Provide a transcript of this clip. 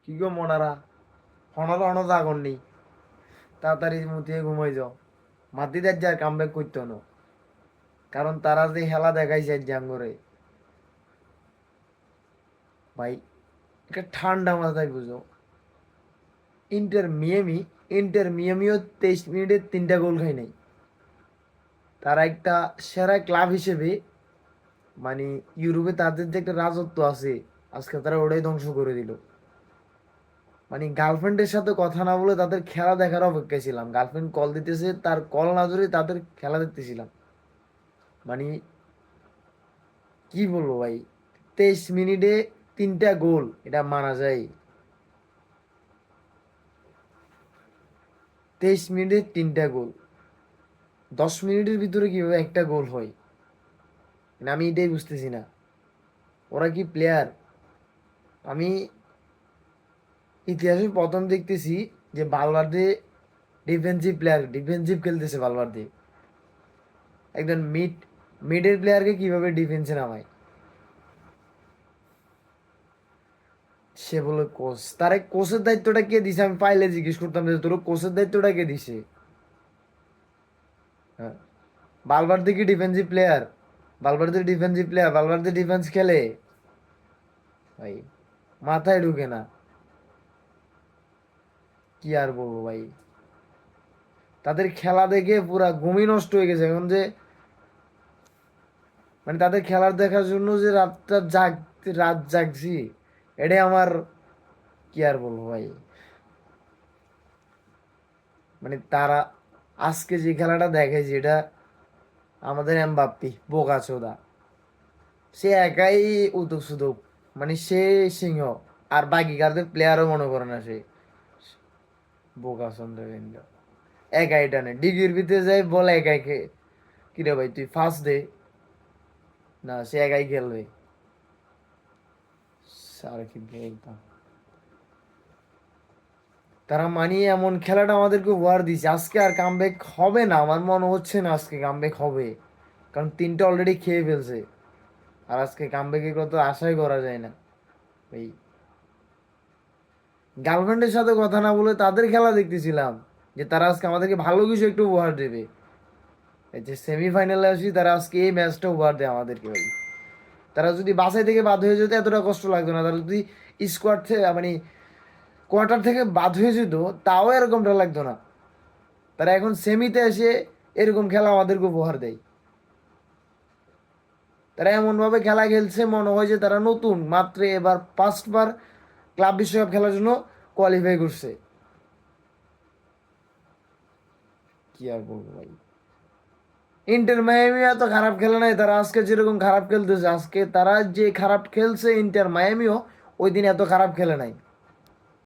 কি গো মনারা, হনর হন জাগর নেই, তাড়াতাড়ি মুতিয়ে ঘুমাই যাও। মাতিদের যার কাম ব্যাক করতো না, কারণ তারা যে খেলা দেখাইছে জাঙ্গরে ভাই, একটা ঠান্ডা মাথায় বুঝো। ইন্টার মিয়ামি, ইন্টার মিয়ামিও 23 মিনিটে 3টা গোল খাই নাই। তারা একটা সেরা ক্লাব হিসেবে, মানে ইউরোপে তাদের যে একটা রাজত্ব আছে, আজকে তারা ওটাই ধ্বংস করে দিল। মানে গার্লফ্রেন্ডের সাথে কথা না বলে তাদের খেলা দেখার অপেক্ষায় ছিলাম। গার্লফ্রেন্ড কল দিতেছে, তার কল না ধরে তাদের খেলা দেখতেছিলাম। মানে কি বলবো ভাই, 23 মিনিটে 3টা গোল, এটা মানা যায়? 23 মিনিটে 3টা গোল, 10 মিনিটের ভিতরে কিভাবে একটা গোল হয়? মানে আমি এটাই বুঝতেছি না, ওরা কি প্লেয়ার? আমি ইতিহাসে প্রথম দেখতেছি যে বালবার্দে ডিফেন্সিভ প্লেয়ার, ডিফেন্সিভ খেলতেছে বালবার্দে। একজন মিডের প্লেয়ারকে কিভাবে ডিফেন্সে নামায়? সে বলে কোচ, তারে কোচের দায়িত্বটা কে দিছে? আমি পাইলে জিজ্ঞেস করতাম যে তোর কোচের দায়িত্বটা কে দিছে। হ্যাঁ, বালবার্দে কি defensive player? বালবার্দে defensive player, বালবার্দে defence খেলে ভাই, মাথায় ঢুকে না। কি আর বলবো ভাই, তাদের খেলা দেখে পুরা ঘুমই নষ্ট হয়ে গেছে এখন। যে মানে তাদের খেলার দেখার জন্য যে রাত জাগছি, এটাই আমার, কি আর বলবো ভাই। মানে তারা আজকে যে খেলাটা দেখেছে, এটা আমাদের এমবাপ্পি বোকাচোদা, সে একাই উদুক সুদুক, মানে সে সিংহ। আর বাকি কারদের প্লেয়ারও মনে করে না সে বোকা চন্দ্রবিন্দু। একাই টানে ডিগির ভিতরে যায়, বলে একাই কিরে ভাই তুই ফার্স্ট দে, না সে একাই খেলবে। আর কি বলতাম, তারা মানিয়ে এমন খেলাটা আমাদেরকে উপহার দিচ্ছে। আজকে আর কামব্যাক হবে না, আমার মনে হচ্ছে না আজকে কামব্যাক হবে, কারণ 3টা অলরেডি খেয়ে ফেলছে। আর আজকে কামব্যাকের কথা আশাই করা যায় না ভাই। গার্লফ্রেন্ডের সাথে কথা না বলে তাদের খেলা দেখতেছিলাম, যে তারা আজকে আমাদেরকে ভালো কিছু একটু উপহার দেবে। এই যে সেমিফাইনালে আসি, তারা আজকে এই ম্যাচটা উপহার দেয় আমাদেরকে ভাই। তারা যদি বাছাই থেকে বাদ হয়ে যেত এতটা কষ্ট লাগতো না, তারা যদি স্কোয়াড থেকে মানে কোয়ার্টার থেকে বাদ হয়ে যেত, তাও এরকমটা লাগতো না। তারা এখন সেমিতে এসে এরকম খেলা আমাদেরকে উপহার দেয়। তারা এমনভাবে খেলা খেলছে, মনে হয় যে তারা নতুন মাত্র এবার 5বার ক্লাব বিশ্বকাপ খেলার জন্য কোয়ালিফাই করছে। কি আর বলবো ভাই, ইন্টার মায়ামি এত খারাপ খেলে নাই, তারা আজকে যেরকম খারাপ খেলতেছে, আজকে তারা যে খারাপ খেলছে ইন্টার মায়ামিও ওই দিন এত খারাপ খেলে নাই।